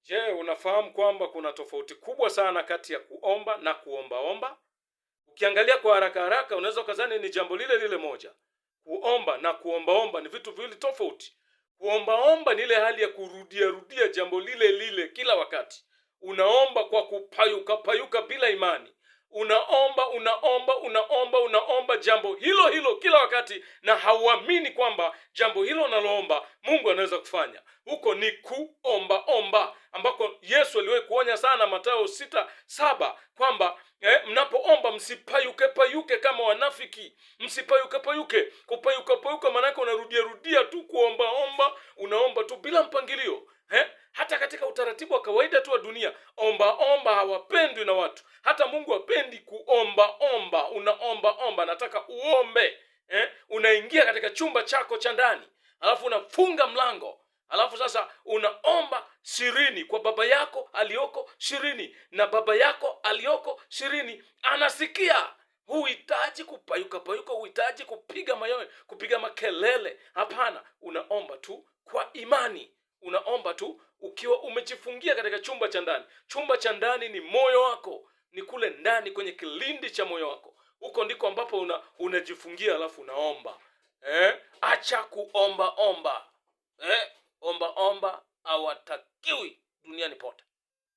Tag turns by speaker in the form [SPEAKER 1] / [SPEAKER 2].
[SPEAKER 1] Je, unafahamu kwamba kuna tofauti kubwa sana kati ya kuomba na kuombaomba? Ukiangalia kwa haraka haraka unaweza ukadhani ni jambo lile lile moja. Kuomba na kuombaomba ni vitu viwili tofauti. Kuombaomba ni ile hali ya kurudia rudia jambo lile lile kila wakati. Unaomba kwa kupayuka payuka bila imani. Unaomba jambo hilo hilo kila wakati, na hauamini kwamba jambo hilo unaloomba Mungu anaweza kufanya. Huko ni kuomba ambako Yesu aliwahi kuonya sana, Mathayo 6:7, kwamba mnapoomba msipayuke payuke kama wanafiki. Msipayuke payuke. Kupayuka payuka maana yake unarudia rudia tu kuomba, unaomba tu bila mpangilio. Hata katika utaratibu wa kawaida tu wa dunia, omba hawapendwi na watu. Hata Mungu hapendi kuomba. Unaomba, nataka uombe. Unaingia katika chumba chako cha ndani, alafu unafunga mlango, alafu sasa unaomba sirini kwa baba yako aliyoko sirini, na baba yako aliyoko sirini anasikia. Huhitaji kupayuka payuka, huhitaji kupiga mayowe, kupiga makelele. Hapana, unaomba tu kwa imani. Unaomba tu ukiwa umejifungia katika chumba cha ndani. Chumba cha ndani ni moyo wako, ni kule ndani kwenye kilindi cha moyo wako. Huko ndiko ambapo unajifungia, alafu unaomba. Acha kuomba. Omba hawatakiwi duniani pote.